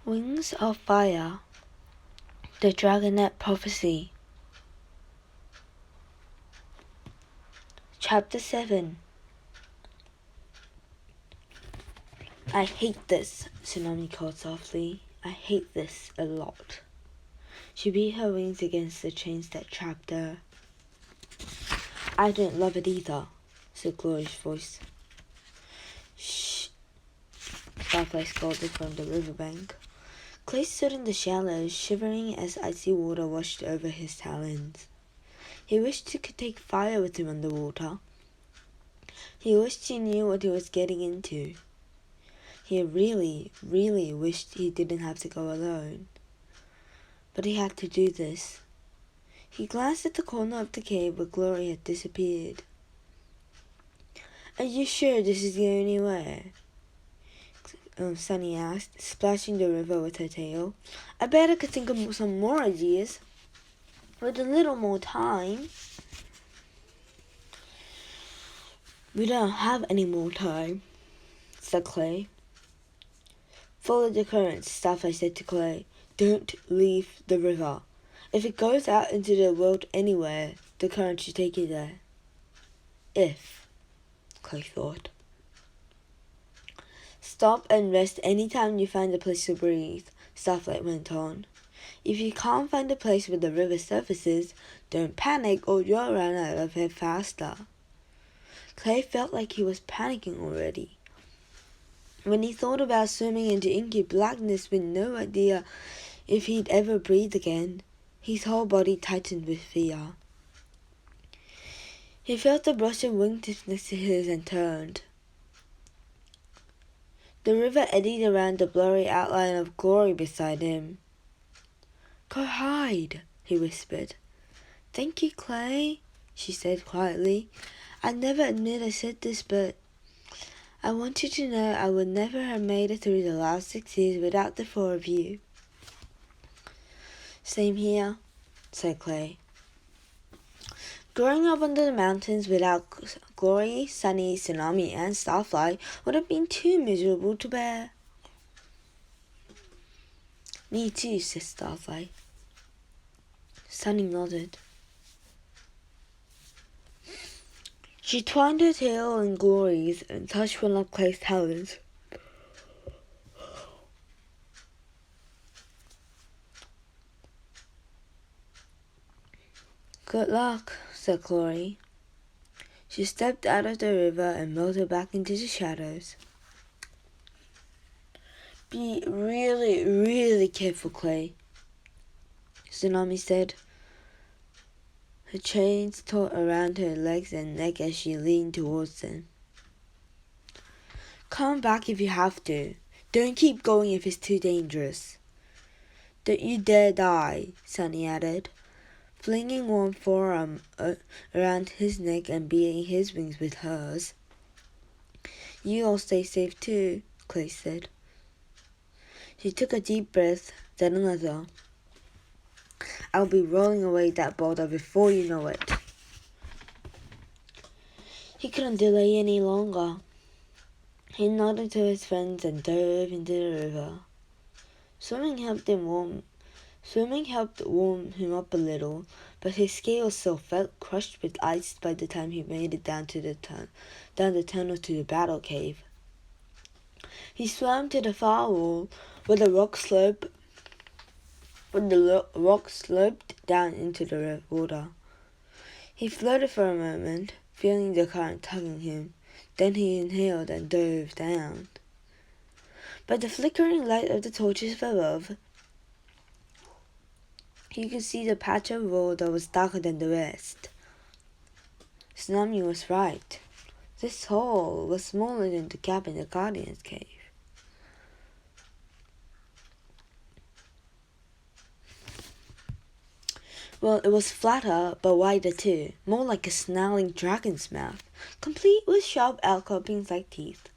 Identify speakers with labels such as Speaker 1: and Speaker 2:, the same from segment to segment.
Speaker 1: Wings of Fire, The Dragonet Prophecy. Chapter 7. I hate this, Tsunami called softly. I hate this a lot. She beat her wings against the chains that trapped her. I don't love it either, said Glory's voice. Shh, Starflight scolded from the riverbank. Clay stood in the shallows, shivering as icy water washed over his talons. He wished he could take fire with him underwater. He wished he knew what he was getting into. He really, really wished he didn't have to go alone. But he had to do this. He glanced at the corner of the cave where Glory had disappeared. Are you sure this is the only way? Sunny asked, splashing the river with her tail. I bet I could think of some more ideas. With a little more time. We don't have any more time, said Clay. Follow the current, Starflight said to Clay. Don't leave the river. If it goes out into the world anywhere, the current should take you there. If, Clay thought. Stop and rest any time you find a place to breathe, Starflight went on. If you can't find a place where the river surfaces, don't panic or you'll run out of it faster. Clay felt like he was panicking already. When he thought about swimming into inky blackness with no idea if he'd ever breathe again, his whole body tightened with fear. He felt the brush of wingtips next to his and turned. The river eddied around the blurry outline of Glory beside him. Go hide, he whispered. Thank you, Clay, she said quietly. I'd never admit I said this, but I want you to know I would never have made it through the last 6 years without the 4 of you. Same here, said Clay. Growing up under the mountains without Glory, Sunny, Tsunami, and Starflight would have been too miserable to bear. Me too, said Starflight. Sunny nodded. She twined her tail in Glory's and touched one of Clay's talons. Good luck, said Glory. She stepped out of the river and melted back into the shadows. Be really, really careful, Clay, Tsunami said. Her chains taut around her legs and neck as she leaned towards them. Come back if you have to. Don't keep going if it's too dangerous. Don't you dare die, Sunny added, flinging one forearm around his neck and beating his wings with hers. You all stay safe too, Clay said. She took a deep breath, then another. I'll be rolling away that boulder before you know it. He couldn't delay any longer. He nodded to his friends and dove into the river. Swimming helped warm him up a little, but his scales still felt crushed with ice by the time he made it down the tunnel to the battle cave. He swam to the far wall where the rock sloped down into the water. He floated for a moment, feeling the current tugging him. Then he inhaled and dove down. By the flickering light of the torches above, he could see the patch of wall that was darker than the rest. Tsunami was right. This hole was smaller than the gap in the Guardian's cave. Well, it was flatter, but wider too, more like a snarling dragon's mouth, complete with sharp outcroppings like teeth.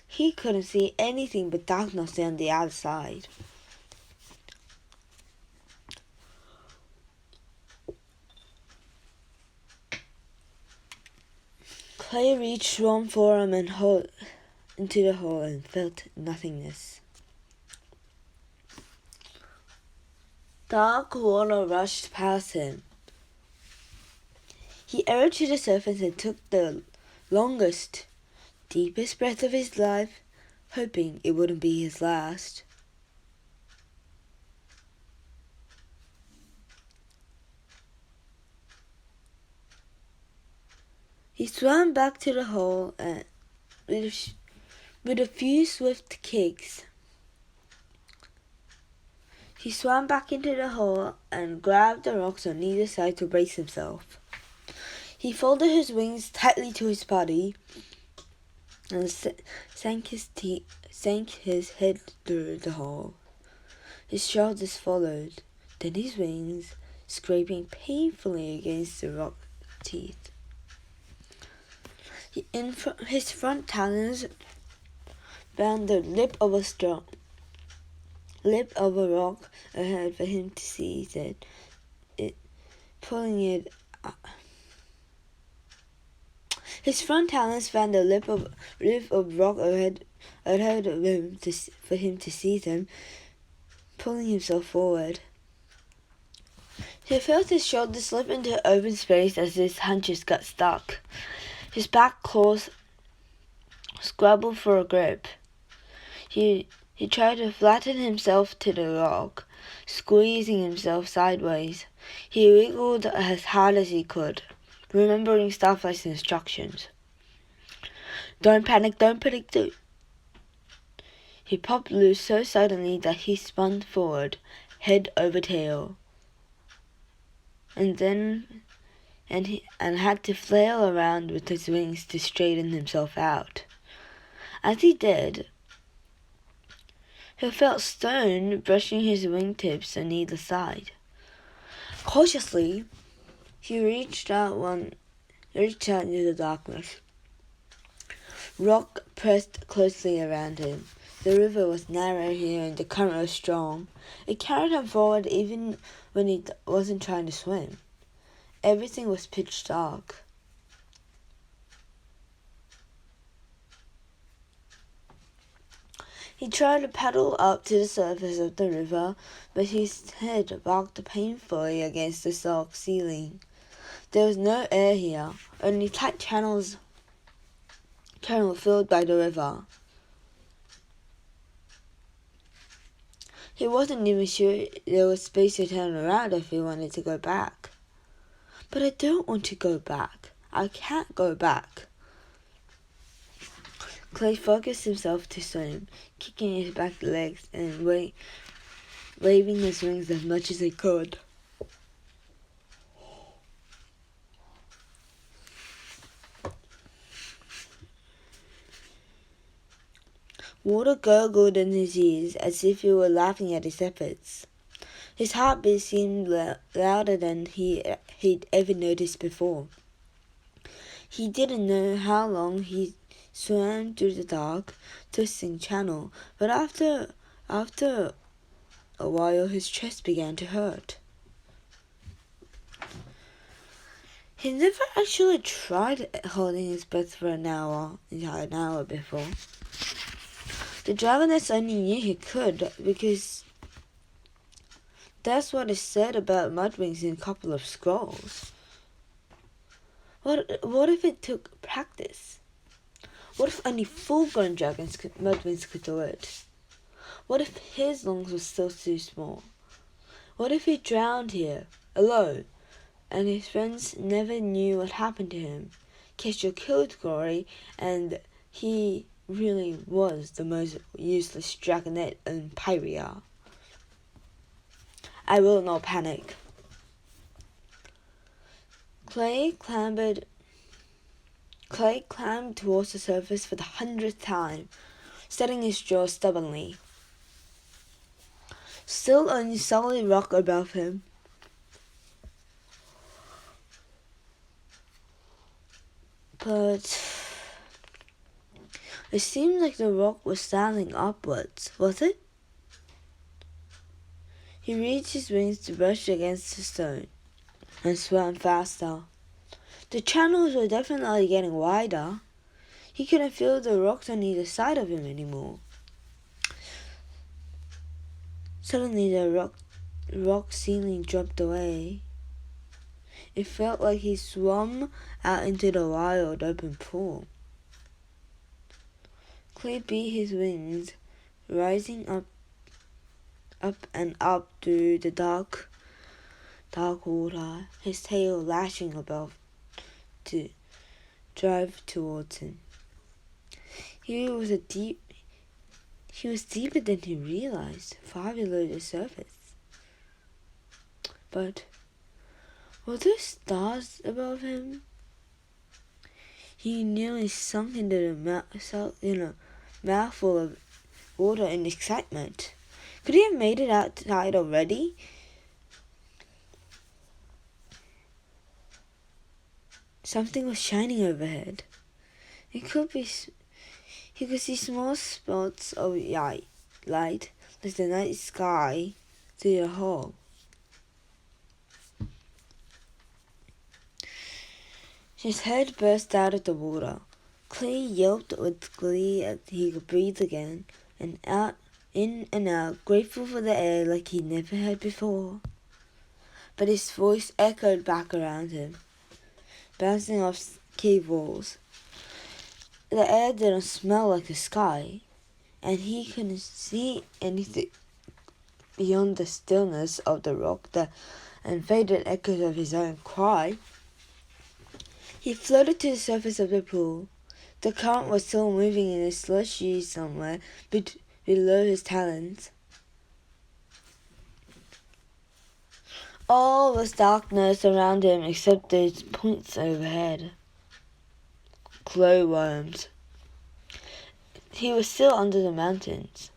Speaker 1: He couldn't see anything but darkness on the outside. Clay reached one forearm and into the hole and felt nothingness. Dark water rushed past him. He arose to the surface and took the longest, deepest breath of his life, hoping it wouldn't be his last. He swam back to the hole and, with a few swift kicks, he swam back into the hole and grabbed the rocks on either side to brace himself. He folded his wings tightly to his body and sank his head through the hole. His shoulders followed, then his wings, scraping painfully against the rock teeth. His front talons found the lip of a rock ahead for him to seize it, pulling it up. His front talons found the lip of rock ahead of him for him to seize him, pulling himself forward. He felt his shoulder slip into open space as his hunches got stuck. His back claws scrabbled for a grip. He tried to flatten himself to the rock, squeezing himself sideways. He wiggled as hard as he could, remembering Starflight's instructions. Don't panic, too. He popped loose so suddenly that he spun forward, head over tail, and had to flail around with his wings to straighten himself out. As he did, he felt Stone brushing his wingtips on either side. Cautiously, he reached out into the darkness. Rock pressed closely around him. The river was narrow here and the current was strong. It carried him forward even when he wasn't trying to swim. Everything was pitch dark. He tried to paddle up to the surface of the river, but his head rocked painfully against the dark ceiling. There was no air here, only tight channels filled by the river. He wasn't even sure there was space to turn around if he wanted to go back. But I don't want to go back. I can't go back. Clay focused himself to swim, kicking his back legs and waving his wings as much as he could. Water gurgled in his ears as if he were laughing at his efforts. His heartbeat seemed louder than he'd ever noticed before. He didn't know how long he swam through the dark, twisting channel, but after a while his chest began to hurt. He never actually tried holding his breath for an hour before. The Dragoness only knew he could because that's what is said about Mudwings in a couple of scrolls. What if it took practice? What if only full-grown Mudwings could do it? What if his lungs were still too small? What if he drowned here, alone, and his friends never knew what happened to him? Kestrel killed Glory, and he really was the most useless Dragonette in Pyria. I will not panic. Clay climbed towards the surface for the 100th time, setting his jaw stubbornly. Still only solid rock above him. But it seemed like the rock was standing upwards, was it? He reached his wings to brush against the stone and swam faster. The channels were definitely getting wider. He couldn't feel the rocks on either side of him anymore. Suddenly the rock ceiling dropped away. It felt like he swum out into the wild open pool. Clay beat his wings, rising up and up through the dark water, his tail lashing above to drive towards him. He was deeper than he realized, far below the surface. But were there stars above him? He nearly sunk into a mouthful of water in excitement. Could he have made it outside already? Something was shining overhead. He could see small spots of light like the night sky through the hole. His head burst out of the water. Clay yelped with glee as he could breathe again, and in and out, grateful for the air like he never had before. But his voice echoed back around him, bouncing off cave walls. The air didn't smell like the sky, and he couldn't see anything beyond the stillness of the rock and faded echoes of his own cry. He floated to the surface of the pool. The current was still moving in a slushy somewhere below his talons. All was darkness around him except those points overhead. Glowworms. He was still under the mountains,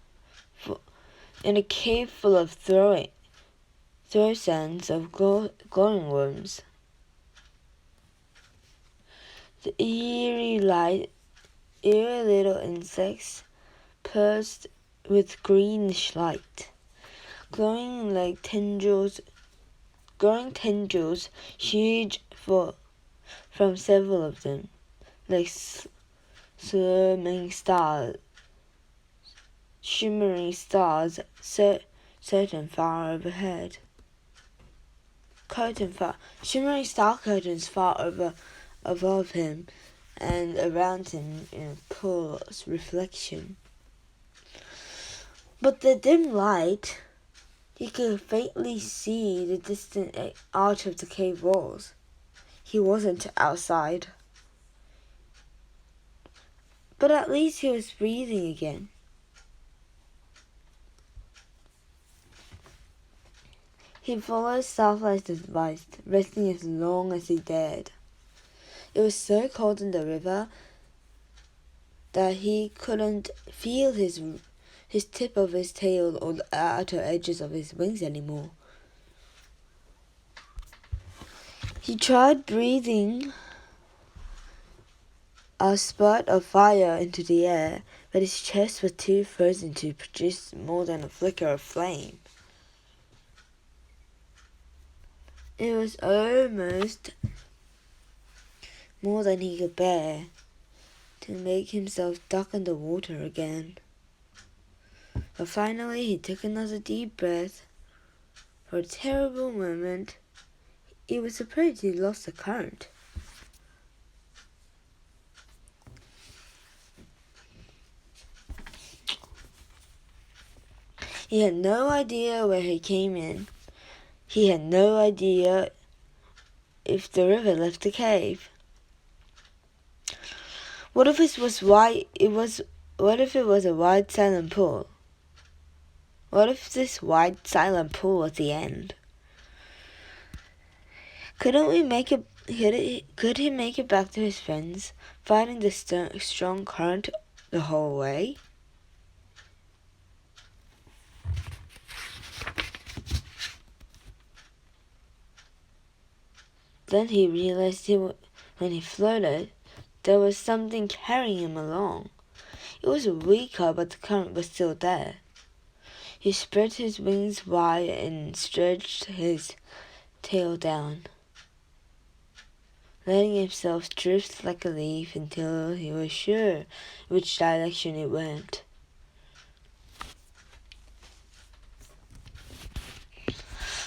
Speaker 1: in a cave full of throw sands of glowing worms. The eerie little insects pulsed with greenish light, glowing tendrils huge from several of them, like shimmering stars certain far overhead. Shimmering star curtains far above him and around him in a pool of reflection. But the dim light, he could faintly see the distant arch of the cave walls. He wasn't outside. But at least he was breathing again. He followed Starlight's advice, resting as long as he dared. It was so cold in the river that he couldn't feel his tip of his tail or the outer edges of his wings anymore. He tried breathing a spurt of fire into the air, but his chest was too frozen to produce more than a flicker of flame. It was almost more than he could bear to make himself duck under water again. But finally he took another deep breath. For a terrible moment, he was afraid he lost the current. He had no idea where he came in. He had no idea if the river left the cave. What if it was a wide silent pool? What if this wide silent pool was the end? Could he make it back to his friends, fighting the strong current the whole way? Then he realized when he floated, there was something carrying him along. It was weaker, but the current was still there. He spread his wings wide and stretched his tail down, letting himself drift like a leaf until he was sure which direction it went.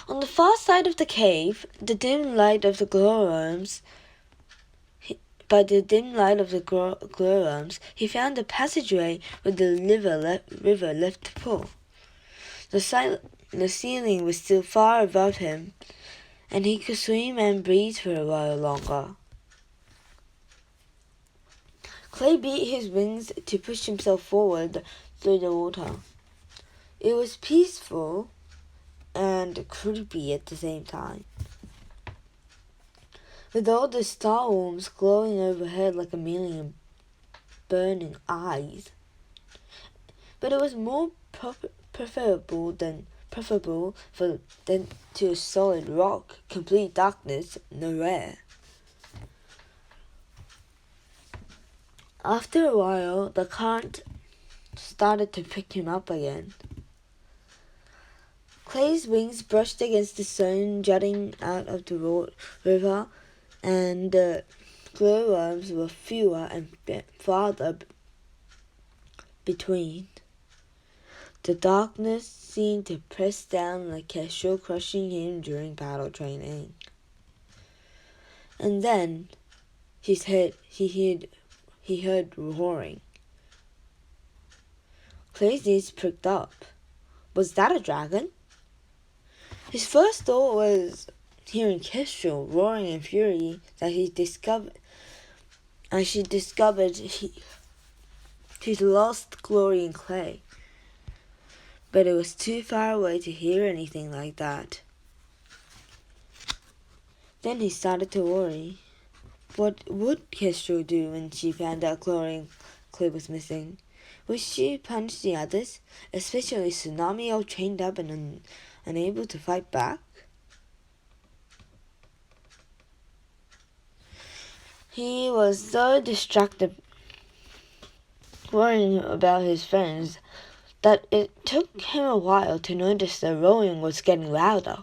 Speaker 1: On the far side of the cave, by the dim light of the glowworms, he found a passageway where the river left to pool. The ceiling was still far above him, and he could swim and breathe for a while longer. Clay beat his wings to push himself forward through the water. It was peaceful and creepy at the same time, with all the starworms glowing overhead like a million burning eyes. But it was more preferable than to a solid rock, complete darkness, nowhere. After a while, the current started to pick him up again. Clay's wings brushed against the stone jutting out of the river, and the glowworms were fewer and farther between. The darkness seemed to press down like Kestrel, crushing him during battle training. And then he heard roaring. Clay's ears pricked up. Was that a dragon? His first thought was hearing Kestrel roaring in fury that he discovered his lost glory in Clay. But it was too far away to hear anything like that. Then he started to worry. What would Kestrel do when she found out Clay was missing? Would she punish the others, especially Tsunami, all chained up and unable to fight back? He was so distracted worrying about his friends that it took him a while to notice the roaring was getting louder.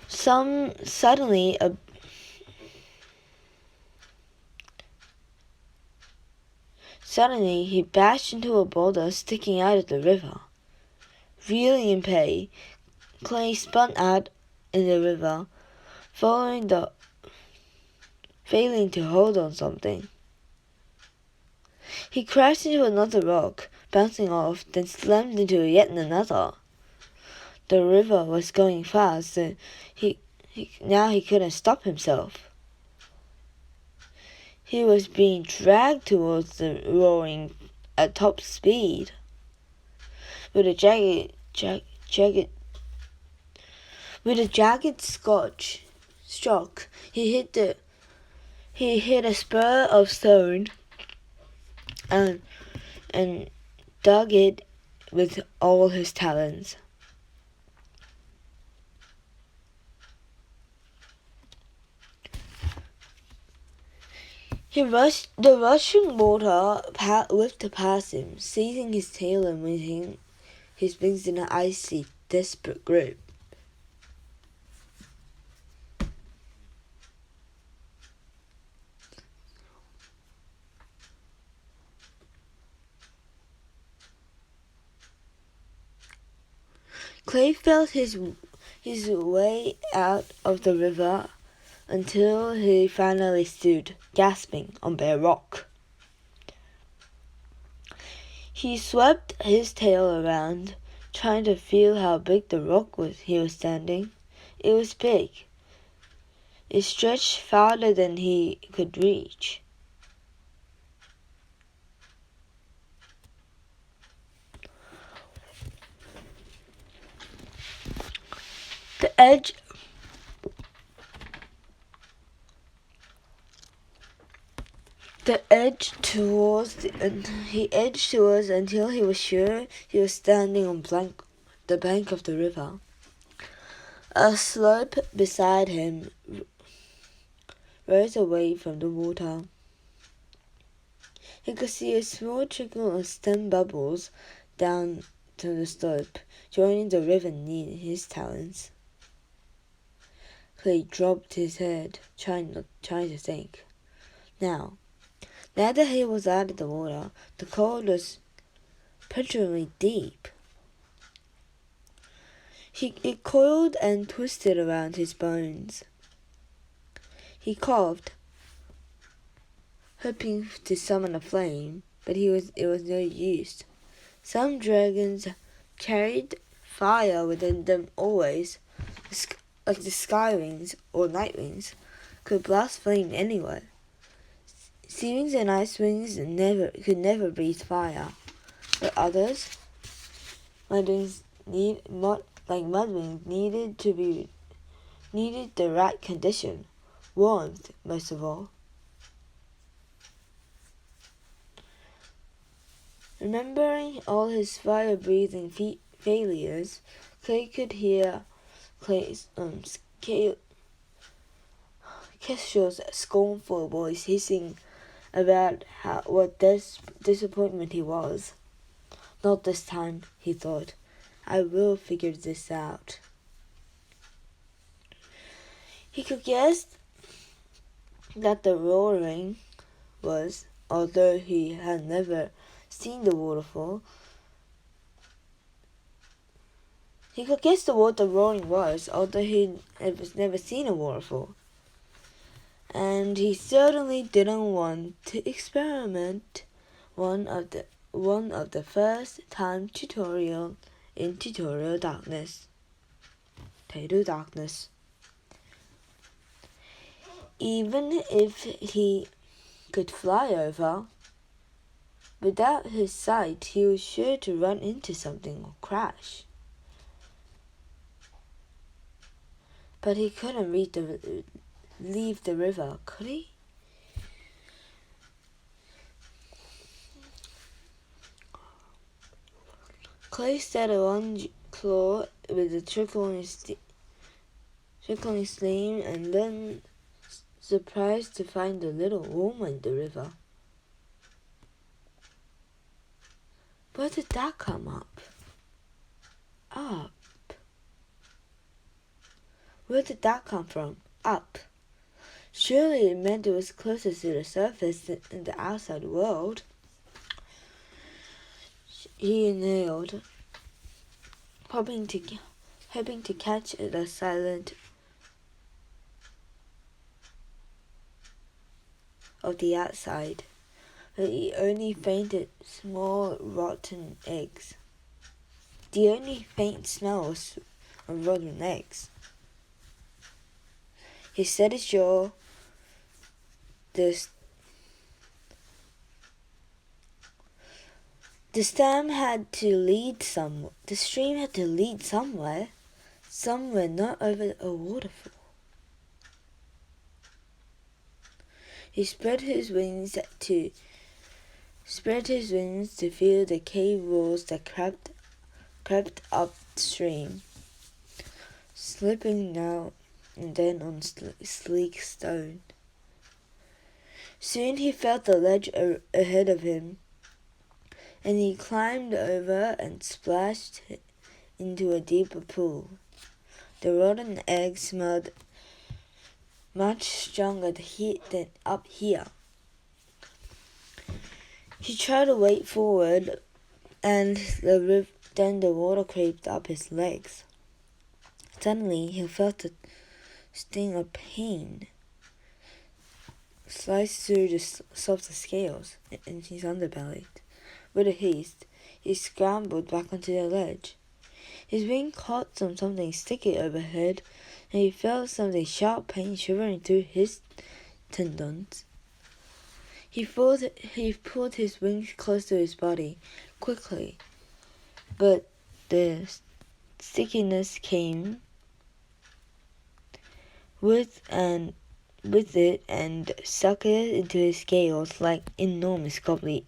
Speaker 1: Suddenly he bashed into a boulder sticking out of the river. Reeling in pain, Clay spun out in the river, failing to hold on something. He crashed into another rock, bouncing off, then slammed into yet another. The river was going fast, so now he couldn't stop himself. He was being dragged towards the roaring at top speed. With a jagged stroke, he hit a spur of stone and dug it with all his talons. The rushing water whipped past him, seizing his tail and moving his wings in an icy, desperate grip. Clay felt his way out of the river until he finally stood, gasping, on bare rock. He swept his tail around, trying to feel how big the rock he was standing. It was big. It stretched farther than he could reach. He edged towards until he was sure he was standing on the bank of the river. A slope beside him rose away from the water. He could see a small trickle of stem bubbles down to the slope, joining the river near his talons. Clay dropped his head, trying to think. Now that he was out of the water, the cold was penetrably deep. It coiled and twisted around his bones. He coughed, hoping to summon a flame, but it was no use. Some dragons carried fire within them always, like the sky wings or night wings, could blast flame anywhere. Sea wings and ice wings could never breathe fire, but others, mud wings needed the right condition, warmth most of all. Remembering all his fire-breathing failures, Clay could hear Kestrel's scornful voice hissing about what disappointment he was. Not this time, he thought. I will figure this out. He could guess that the roaring was, although he had never seen the waterfall, he could guess what the roaring was, although he had never seen a waterfall. And he certainly didn't want to experiment one of the first time tutorial in Total Darkness. Even if he could fly over, without his sight, he was sure to run into something or crash. But he couldn't leave the river, could he? Clay started one claw with a trickling stream, and then surprised to find a little woman in the river. Where did that come up? Up. Where did that come from? Up. Surely it meant it was closer to the surface than in the outside world. He inhaled, hoping to catch the silent of the outside, but he only fainted small rotten eggs. The only faint smells of rotten eggs. He set his jaw. The stream had to lead somewhere, not over a waterfall. He spread his wings to feel the cave walls that crept upstream, slipping now and then on sleek stone. Soon he felt the ledge ahead of him, and he climbed over and splashed into a deeper pool. The rotten eggs smelled much stronger than up here. He tried to wade forward, and then the water crept up his legs. Suddenly he felt a sting of pain slice through the softer scales in his underbelly. With a haste, he scrambled back onto the ledge. His wing caught on something sticky overhead, and he felt something sharp pain shivering through his tendons. He pulled his wings close to his body quickly, but the stickiness came with it and sucked it into his scales like enormous gobbly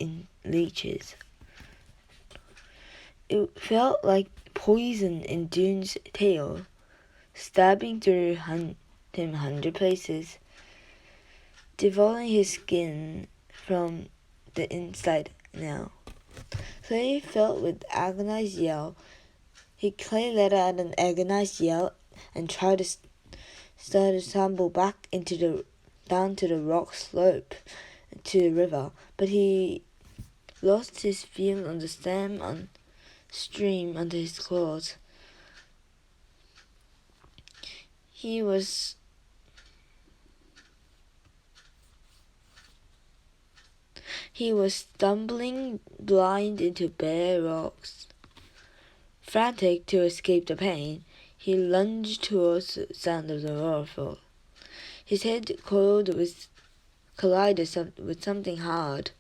Speaker 1: leeches. It felt like poison in Dune's tail, stabbing through him 100 places, devouring his skin from the inside now. Clay felt with agonized yell. Clay let out an agonized yell and tried to started to tumble back down to the rock slope to the river, but he lost his feel on the stream under his claws. He was stumbling blind into bare rocks. Frantic to escape the pain, he lunged towards the sound of the waterfall. His head collided with something hard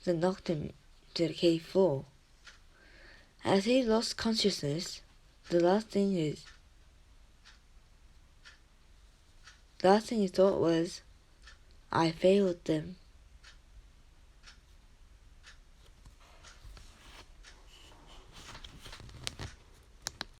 Speaker 1: that knocked him to the cave floor. As he lost consciousness, the last thing he thought was, "I failed them."